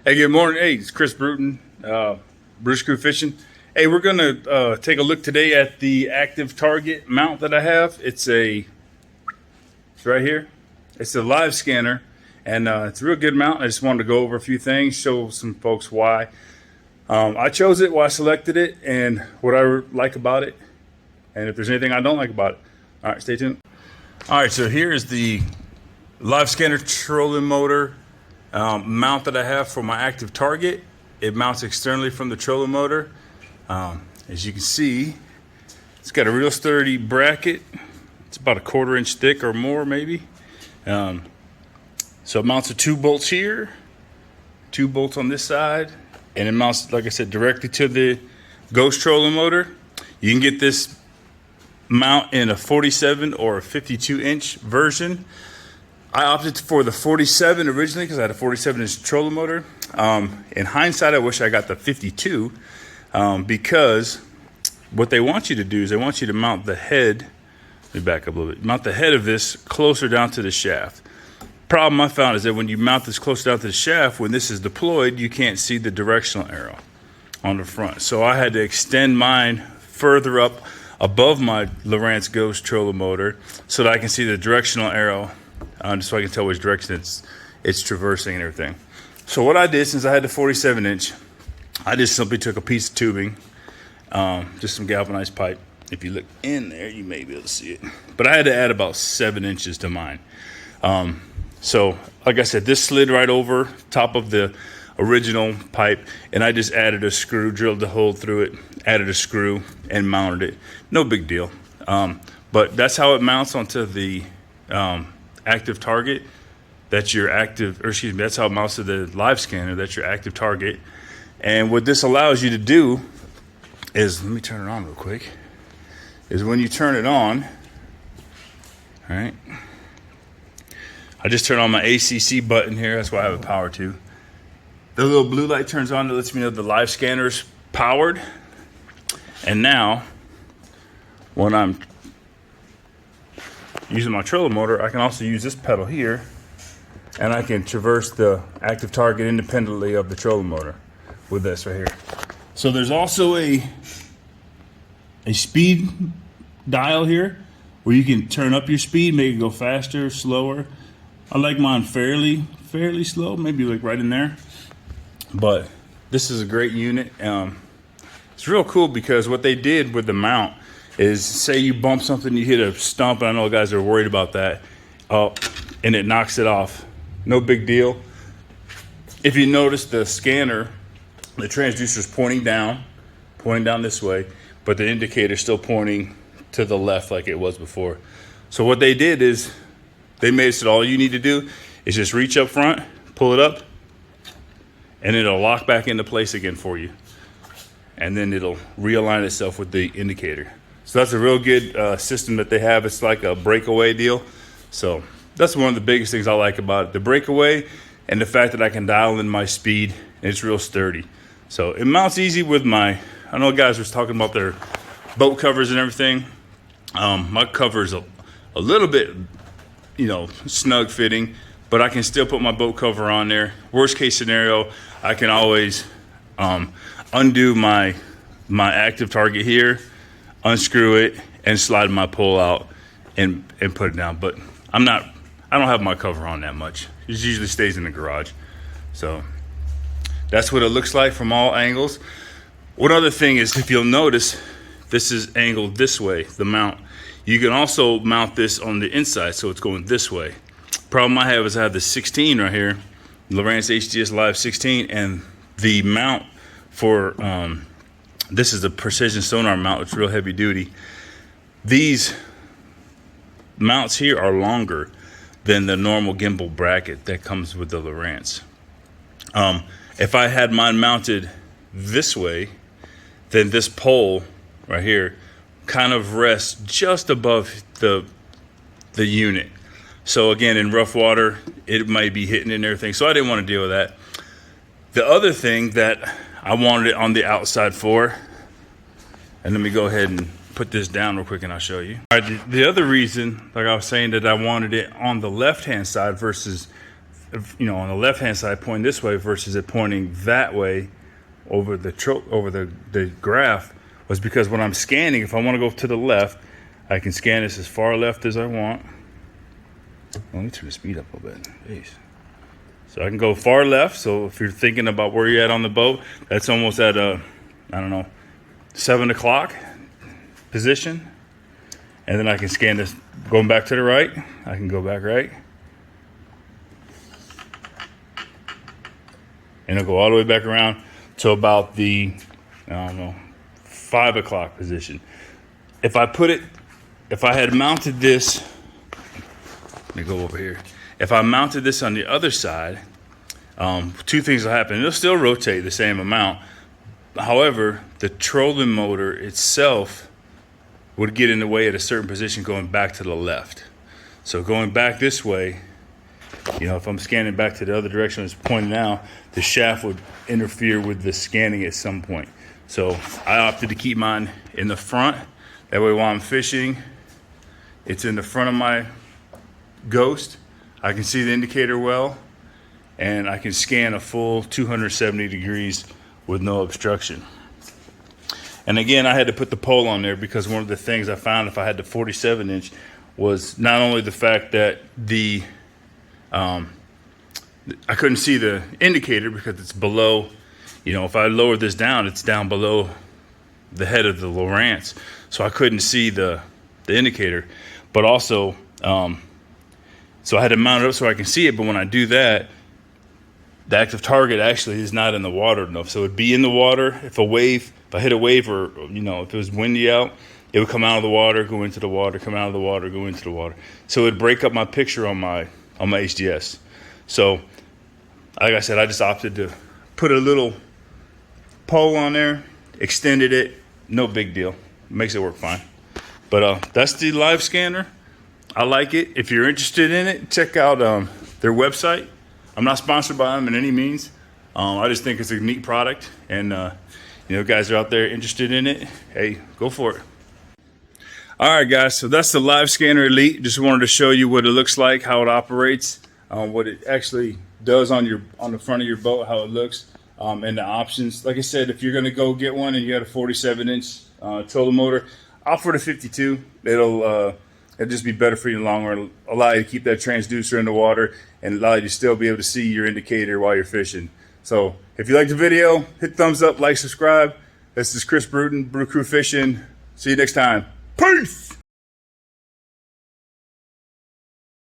Hey, good morning. Hey, it's Chris Bruton, Bruce Crew Fishing. Hey, we're going to take a look today at the active target mount that I have. It's right here. It's a live scanner, and it's a real good mount. I just wanted to go over a few things, show some folks why I chose it, why I selected it, and what I like about it, and if there's anything I don't like about it. All right, stay tuned. All right, so here is the live scanner trolling motor mount that I have for my active target. It mounts externally from the trolling motor. As you can see, it's got a real sturdy bracket. It's about 1/4 inch thick or more, maybe. So it mounts with 2 bolts here, 2 bolts on this side, and it mounts, like I said, directly to the Ghost trolling motor. You can get this mount in a 47 or a 52 inch version. I opted for the 47 originally because I had a 47-inch trolling motor. In hindsight, I wish I got the 52 because what they want you to do is they want you to mount the head. Let me back up a little bit. Mount the head of this closer down to the shaft. Problem I found is that when you mount this closer down to the shaft, when this is deployed, you can't see the directional arrow on the front. So I had to extend mine further up above my Lowrance Ghost trolling motor so that I can see the directional arrow. Just so I can tell which direction it's traversing and everything. So what I did, since I had the 47 inch, I just simply took a piece of tubing, just some galvanized pipe. If you look in there, you may be able to see it. But I had to add about 7 inches to mine. So like I said, this slid right over top of the original pipe, and I just added a screw, drilled a hole through it, added a screw, and mounted it. No big deal. But that's how it mounts onto the active target. That's your active, or excuse me, that's how it mounts to the live scanner. That's your active target. And what this allows you to do is, let me turn it on real quick, is when you turn it on, all right, I just turn on my ACC button here. That's why I have a power to. The little blue light turns on. That lets me know the live scanner's powered. And now, when I'm using my trolling motor, I can also use this pedal here, and I can traverse the active target independently of the trolling motor with this right here. So there's also a speed dial here where you can turn up your speed, make it go faster, slower. I like mine fairly slow, maybe like right in there. But this is a great unit. It's real cool because what they did with the mount is, say you bump something, you hit a stump, and I know guys are worried about that, and it knocks it off. No big deal. If you notice the scanner, the transducer is pointing down this way, but the indicator is still pointing to the left like it was before. So what they did is they made it so all you need to do is just reach up front, pull it up, and it'll lock back into place again for you. And then it'll realign itself with the indicator. So that's a real good system that they have. It's like a breakaway deal. So that's one of the biggest things I like about it. The breakaway and the fact that I can dial in my speed, and it's real sturdy. So it mounts easy with my, I know guys were talking about their boat covers and everything. My cover is a little bit, snug fitting, but I can still put my boat cover on there. Worst case scenario, I can always undo my active target here, unscrew it, and slide my pole out and put it down. But I don't have my cover on that much. It usually stays in the garage. So that's what it looks like from all angles. One other thing is, if you'll notice, this is angled this way, the mount. You can also mount this on the inside, so it's going this way. Problem I have is I have the 16 right here, Lowrance HDS Live 16, and the mount for, this is a precision sonar mount. It's real heavy duty. These mounts here are longer than the normal gimbal bracket that comes with the Lowrance. If I had mine mounted this way, then this pole right here kind of rests just above the unit. So again, in rough water, it might be hitting and everything. So I didn't want to deal with that. The other thing that I wanted it on the outside for, and let me go ahead and put this down real quick and I'll show you. All right, the other reason, like I was saying, that I wanted it on the left-hand side versus you know, on the left hand side pointing this way versus it pointing that way over the graph was because when I'm scanning, if I want to go to the left, I can scan this as far left as I want. Let me turn the speed up a little bit. Jeez. So I can go far left. So if you're thinking about where you're at on the boat, that's almost at I don't know, 7 o'clock position. And then I can scan this going back to the right. I can go back right. And it'll go all the way back around to about the, I don't know, 5 o'clock position. If I had mounted this, let me go over here. If I mounted this on the other side, two things will happen. It'll still rotate the same amount. However, the trolling motor itself would get in the way at a certain position going back to the left. So going back this way, you know, if I'm scanning back to the other direction it's pointing now, the shaft would interfere with the scanning at some point. So I opted to keep mine in the front. That way while I'm fishing, it's in the front of my Ghost. I can see the indicator well, and I can scan a full 270 degrees with no obstruction. And again, I had to put the pole on there because one of the things I found if I had the 47 inch was not only the fact that I couldn't see the indicator because it's below, you know, if I lower this down, it's down below the head of the Lowrance. So I couldn't see the indicator, but also, so I had to mount it up so I can see it. But when I do that, the active target actually is not in the water enough. So it'd be in the water. If I hit a wave or, you know, if it was windy out, it would come out of the water, go into the water, come out of the water, go into the water. So it would break up my picture on my HDS. So like I said, I just opted to put a little pole on there, extended it, no big deal. Makes it work fine. But that's the live scanner. I like it. If you're interested in it, check out their website. I'm not sponsored by them in any means. I just think it's a neat product, and you know, guys are out there interested in it. Hey, go for it. All right, guys. So that's the Live Scanner Elite. Just wanted to show you what it looks like, how it operates, what it actually does on the front of your boat, how it looks, and the options. Like I said, if you're gonna go get one and you got a 47-inch trolling motor, opt for the 52. It'll just be better for you in the long run. Allow you to keep that transducer in the water and allow you to still be able to see your indicator while you're fishing. So if you liked the video, hit thumbs up, like, subscribe. This is Chris Bruton, Brew Crew Fishing. See you next time. Peace!